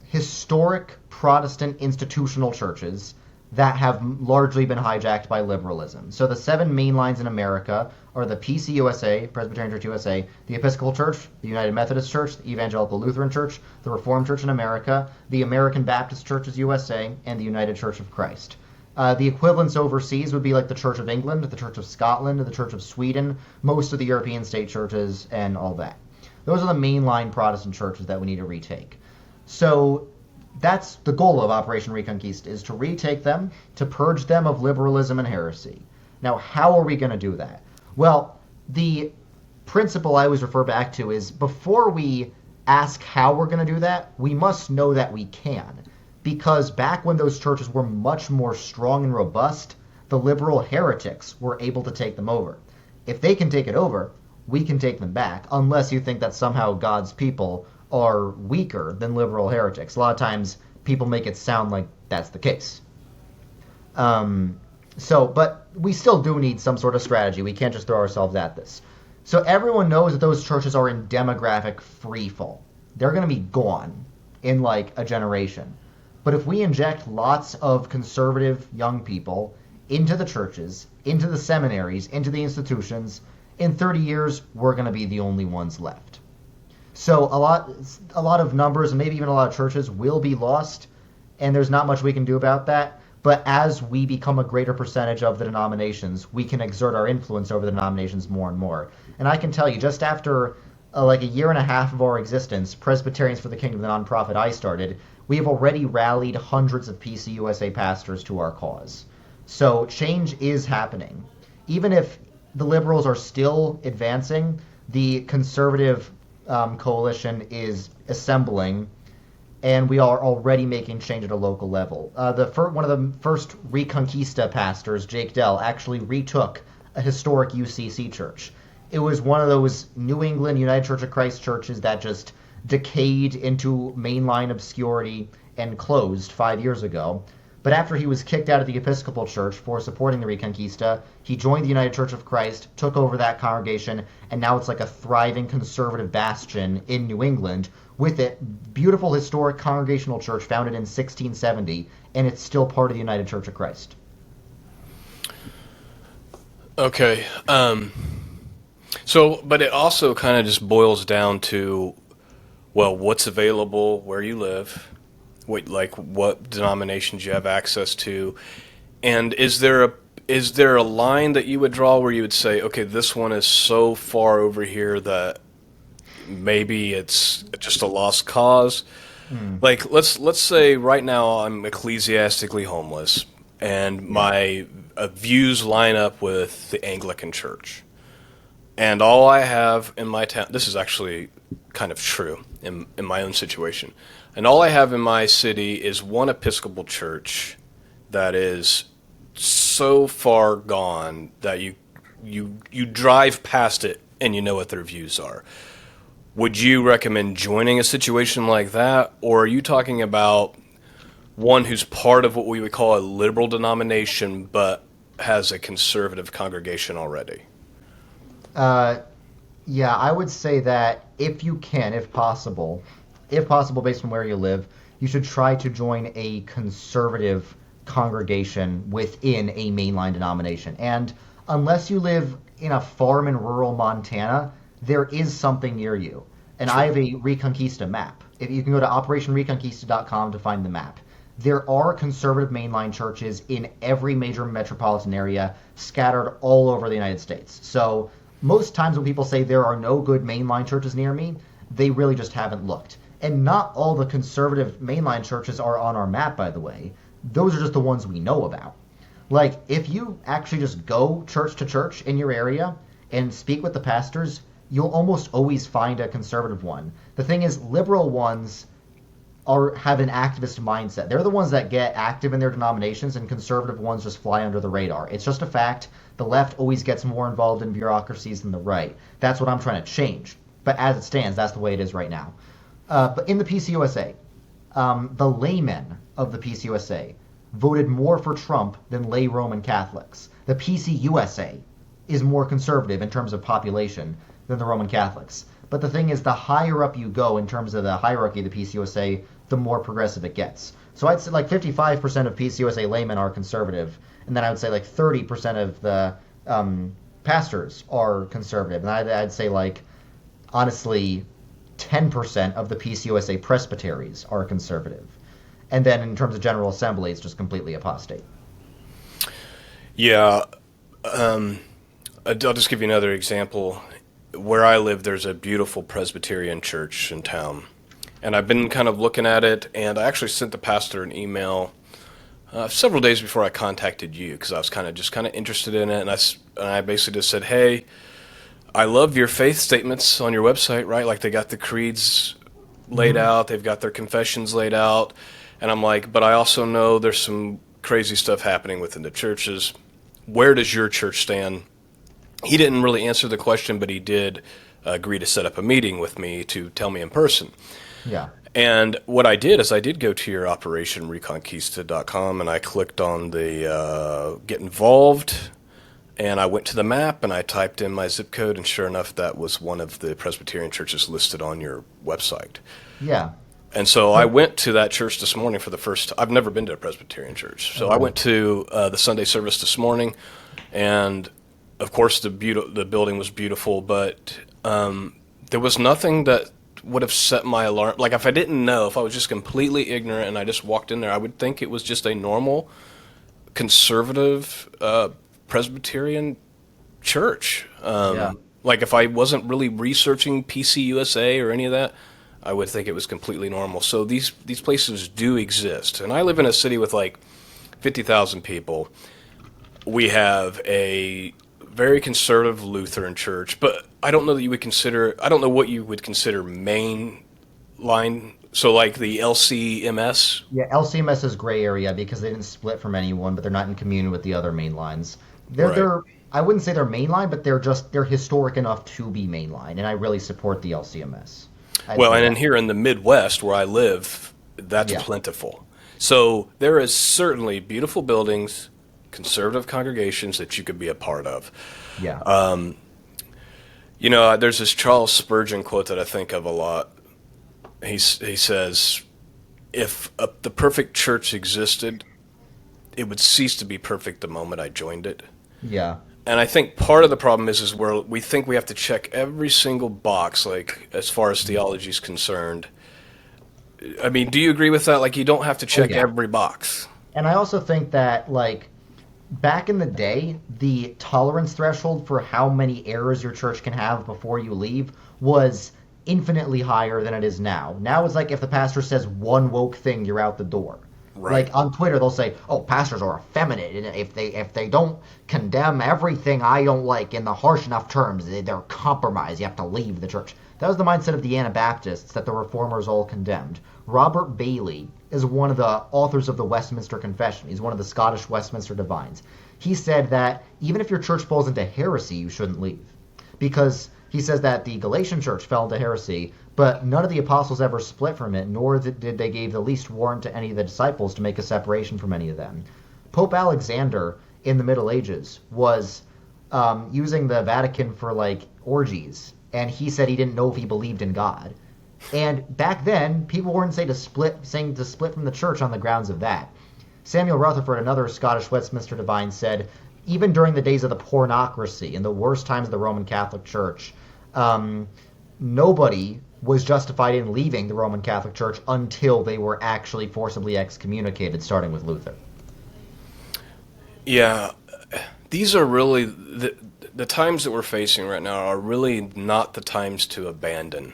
historic Protestant institutional churches that have largely been hijacked by liberalism. So the 7 main lines in America are the PCUSA, Presbyterian Church USA, the Episcopal Church, the United Methodist Church, the Evangelical Lutheran Church, the Reformed Church in America, the American Baptist Churches USA, and the United Church of Christ. The equivalents overseas would be like the Church of England, the Church of Scotland, the Church of Sweden, most of the European state churches, and all that. Those are the mainline Protestant churches that we need to retake. So that's the goal of Operation Reconquista, is to retake them, to purge them of liberalism and heresy. Now, how are we going to do that? Well, the principle I always refer back to is before we ask how we're going to do that, we must know that we can. Because back when those churches were much more strong and robust, the liberal heretics were able to take them over. If they can take it over, we can take them back, unless you think that somehow God's people are weaker than liberal heretics. A lot of times people make it sound like that's the case. But we still do need some sort of strategy. We can't just throw ourselves at this. So everyone knows that those churches are in demographic freefall. They're going to be gone in like a generation. But if we inject lots of conservative young people into the churches, into the seminaries, into the institutions, in 30 years, we're going to be the only ones left. So a lot of numbers, and maybe even a lot of churches, will be lost, and there's not much we can do about that. But as we become a greater percentage of the denominations, we can exert our influence over the denominations more and more. And I can tell you, just after like a year and a half of our existence, Presbyterians for the Kingdom, the nonprofit I started, we have already rallied hundreds of PC USA pastors to our cause. So change is happening. Even if the liberals are still advancing, the conservative coalition is assembling, and we are already making change at a local level. One of the first Reconquista pastors, Jake Dell, actually retook a historic UCC church. It was one of those New England United Church of Christ churches that just decayed into mainline obscurity and closed 5 years ago. But after he was kicked out of the Episcopal Church for supporting the Reconquista, he joined the United Church of Christ, took over that congregation, and now it's like a thriving conservative bastion in New England. With it, beautiful historic congregational church founded in 1670, and it's still part of the United Church of Christ. Okay. But it also kind of just boils down to, well, what's available where you live, what denominations you have access to, and is there a line that you would draw where you would say, okay, this one is so far over here that maybe it's just a lost cause? Like let's say right now I'm ecclesiastically homeless and my views line up with the Anglican Church, and all I have in my town, this is actually kind of true in my own situation, and all I have in my city is one Episcopal church that is so far gone that you drive past it and you know what their views are. Would you recommend joining a situation like that, or are you talking about one who's part of what we would call a liberal denomination but has a conservative congregation already? Yeah, I would say that if you can, if possible based on where you live, you should try to join a conservative congregation within a mainline denomination. And unless you live in a farm in rural Montana, there is something near you. And I have a Reconquista map. If you can go to operationreconquista.com to find the map. There are conservative mainline churches in every major metropolitan area scattered all over the United States. So most times when people say there are no good mainline churches near me, they really just haven't looked. And not all the conservative mainline churches are on our map, by the way. Those are just the ones we know about. Like, if you actually just go church to church in your area and speak with the pastors, you'll almost always find a conservative one. The thing is, liberal ones have an activist mindset. They're the ones that get active in their denominations, and conservative ones just fly under the radar. It's just a fact. The left always gets more involved in bureaucracies than the right. That's what I'm trying to change. But as it stands, that's the way it is right now. But in the PCUSA, the laymen of the PCUSA voted more for Trump than lay Roman Catholics. The PCUSA is more conservative in terms of population than the Roman Catholics. But the thing is, the higher up you go in terms of the hierarchy of the PCUSA, the more progressive it gets. So I'd say like 55% of PCUSA laymen are conservative, and then I would say like 30% of the pastors are conservative. And I'd say like, honestly, 10% of the PCUSA presbyteries are conservative. And then in terms of General Assembly, it's just completely apostate. Yeah. I'll just give you another example. Where I live, there's a beautiful Presbyterian church in town. And I've been kind of looking at it, and I actually sent the pastor an email several days before I contacted you, because I was kind of interested in it, and I basically just said, hey, I love your faith statements on your website, right? Like, they got the creeds laid out, they've got their confessions laid out, and I'm like, but I also know there's some crazy stuff happening within the churches. where does your church stand? He didn't really answer the question, but he did agree to set up a meeting with me to tell me in person. Yeah. And what I did is I did go to your operation, Reconquista.com, and I clicked on the get involved, and I went to the map, and I typed in my zip code, and sure enough, that was one of the Presbyterian churches listed on your website. Yeah. And so I went to that church this morning for the first time. I've never been to a Presbyterian church. So I went to the Sunday service this morning, and of course the building was beautiful, but there was nothing that would have set my alarm. Like if I didn't know, if I was just completely ignorant and I just walked in there, I would think it was just a normal conservative Presbyterian church. Like if I wasn't really researching PC USA or any of that, I would think it was completely normal. So these places do exist. And I live in a city with like 50,000 people. We have a very conservative Lutheran church, but I don't know that you would consider, I don't know what you would consider main line. So like the LCMS? Yeah, LCMS is gray area because they didn't split from anyone, but they're not in communion with the other main lines. They're I wouldn't say they're mainline, but they're historic enough to be mainline, and I really support the LCMS. Well, and here in the Midwest where I live, that's plentiful. So there is certainly beautiful buildings, conservative congregations that you could be a part of. Yeah. You know, there's this Charles Spurgeon quote that I think of a lot. He says, if the perfect church existed, it would cease to be perfect the moment I joined it. Yeah. And I think part of the problem is where we think we have to check every single box, like as far as theology is concerned. I mean, do you agree with that? Like, you don't have to check every box. And I also think that, like, back in the day, the tolerance threshold for how many errors your church can have before you leave was infinitely higher than it is now. Now it's like if the pastor says one woke thing, you're out the door. Right. Like on Twitter, they'll say, "Oh, pastors are effeminate, and if they don't condemn everything I don't like in the harsh enough terms, they're compromised. You have to leave the church." That was the mindset of the Anabaptists that the Reformers all condemned. Robert Bailey is one of the authors of the Westminster Confession. He's one of the Scottish Westminster divines. He said that even if your church falls into heresy, you shouldn't leave, because he says that the Galatian church fell into heresy, but none of the apostles ever split from it, nor did they give the least warrant to any of the disciples to make a separation from any of them. Pope Alexander in the Middle Ages was using the Vatican for like orgies, and he said he didn't know if he believed in God. And back then, people weren't saying to split from the church on the grounds of that. Samuel Rutherford, another Scottish Westminster divine, said, even during the days of the pornocracy and the worst times of the Roman Catholic Church, nobody was justified in leaving the Roman Catholic Church until they were actually forcibly excommunicated, starting with Luther. Yeah, these are really, the times that we're facing right now are really not the times to abandon.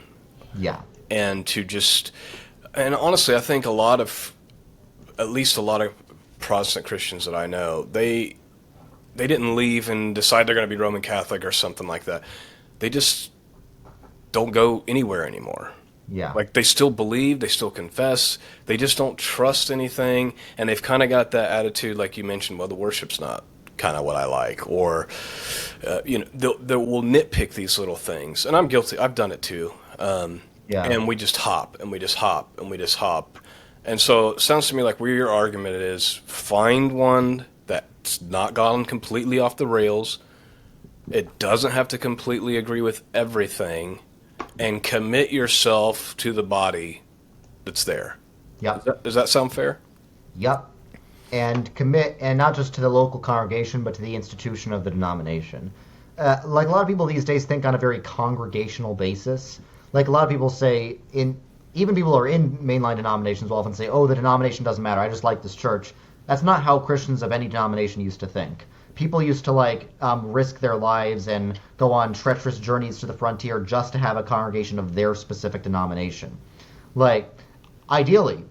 Yeah. And to just, and honestly, I think at least a lot of Protestant Christians that I know, they didn't leave and decide they're going to be Roman Catholic or something like that. They just don't go anywhere anymore. Yeah. Like they still believe, they still confess, they just don't trust anything, and they've kind of got that attitude, like you mentioned, well, the worship's not kind of what I like, or you know, they will nitpick these little things, and I'm guilty. I've done it too. And we just hop, and we just hop, and we just hop, and so it sounds to me like where your argument is: find one that's not gone completely off the rails. It doesn't have to completely agree with everything, and commit yourself to the body that's there. Yep. Does that sound fair? Yep. And commit, and not just to the local congregation, but to the institution of the denomination. Like a lot of people these days think on a very congregational basis. Like a lot of people say, even people who are in mainline denominations will often say, "Oh, the denomination doesn't matter. I just like this church." That's not how Christians of any denomination used to think. People used to risk their lives and go on treacherous journeys to the frontier just to have a congregation of their specific denomination. Like, ideally,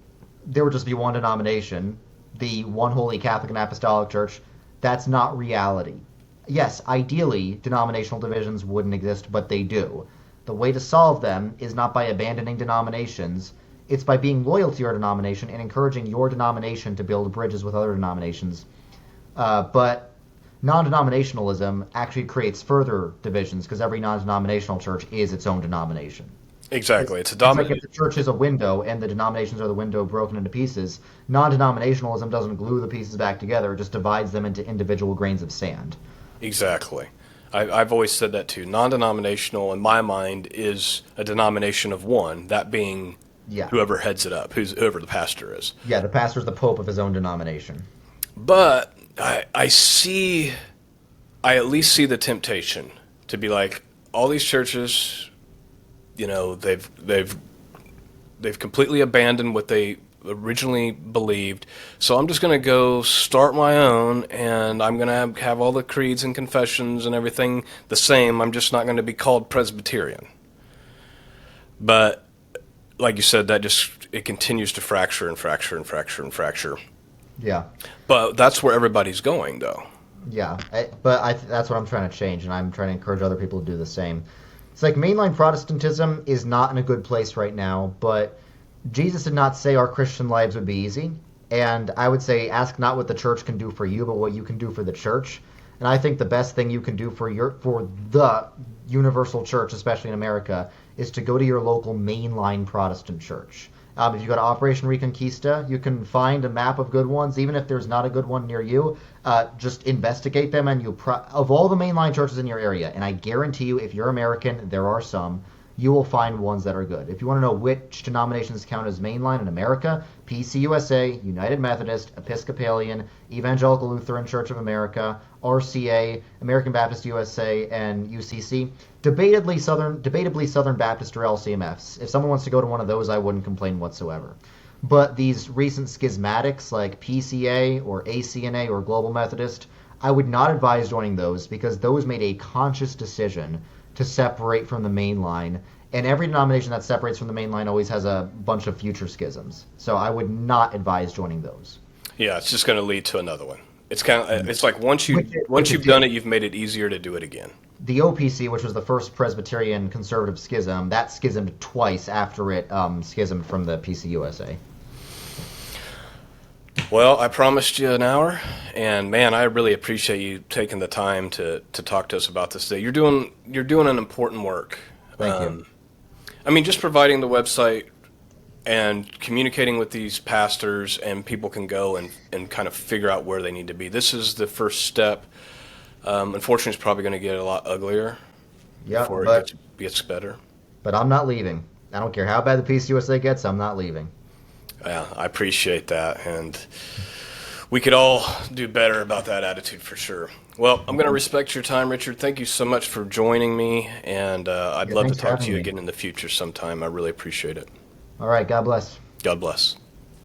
there would just be one denomination, the one holy Catholic and Apostolic Church. That's not reality. Yes, ideally, denominational divisions wouldn't exist, but they do. The way to solve them is not by abandoning denominations. It's by being loyal to your denomination and encouraging your denomination to build bridges with other denominations. But Non-denominationalism actually creates further divisions because every non-denominational church is its own denomination. Exactly. It's like if the church is a window and the denominations are the window broken into pieces, non-denominationalism doesn't glue the pieces back together, it just divides them into individual grains of sand. Exactly. I've always said that too. Non-denominational, in my mind, is a denomination of one, that being Yeah. whoever heads it up, whoever the pastor is. Yeah, the pastor's the pope of his own denomination. But I at least see the temptation to be like, all these churches, they've completely abandoned what they originally believed. So I'm just going to go start my own, and I'm going to have all the creeds and confessions and everything the same. I'm just not going to be called Presbyterian. But like you said, it continues to fracture and fracture and fracture and fracture. Yeah. But that's where everybody's going, though. Yeah, that's what I'm trying to change, and I'm trying to encourage other people to do the same. It's like mainline Protestantism is not in a good place right now, but Jesus did not say our Christian lives would be easy. And I would say ask not what the church can do for you, but what you can do for the church. And I think the best thing you can do for the universal church, especially in America, is to go to your local mainline Protestant church. If you go to Operation Reconquista, you can find a map of good ones, even if there's not a good one near you. Just investigate them, and of all the mainline churches in your area, and I guarantee you, if you're American, there are some, you will find ones that are good. If you want to know which denominations count as mainline in America, PCUSA, United Methodist, Episcopalian, Evangelical Lutheran Church of America, RCA, American Baptist USA, and UCC. Debatably Southern Baptist or LCMFs. If someone wants to go to one of those, I wouldn't complain whatsoever. But these recent schismatics like PCA or ACNA or Global Methodist, I would not advise joining those because those made a conscious decision to separate from the main line, and every denomination that separates from the main line always has a bunch of future schisms. So I would not advise joining those. Yeah, it's just going to lead to another one. It's it's like once you've done it, you've made it easier to do it again. The OPC, which was the first Presbyterian conservative schism, that schismed twice after it schismed from the PCUSA. Well, I promised you an hour, and man, I really appreciate you taking the time to talk to us about this today. You're doing an important work. Thank you. I mean, just providing the website and communicating with these pastors, and people can go and kind of figure out where they need to be. This is the first step. Unfortunately, it's probably going to get a lot uglier before it gets better. But I'm not leaving. I don't care how bad the PCUSA gets, I'm not leaving. Yeah, I appreciate that, and we could all do better about that attitude for sure. Well, I'm going to respect your time, Richard. Thank you so much for joining me, and I'd love to talk to you again in the future sometime. I really appreciate it. All right, God bless. God bless.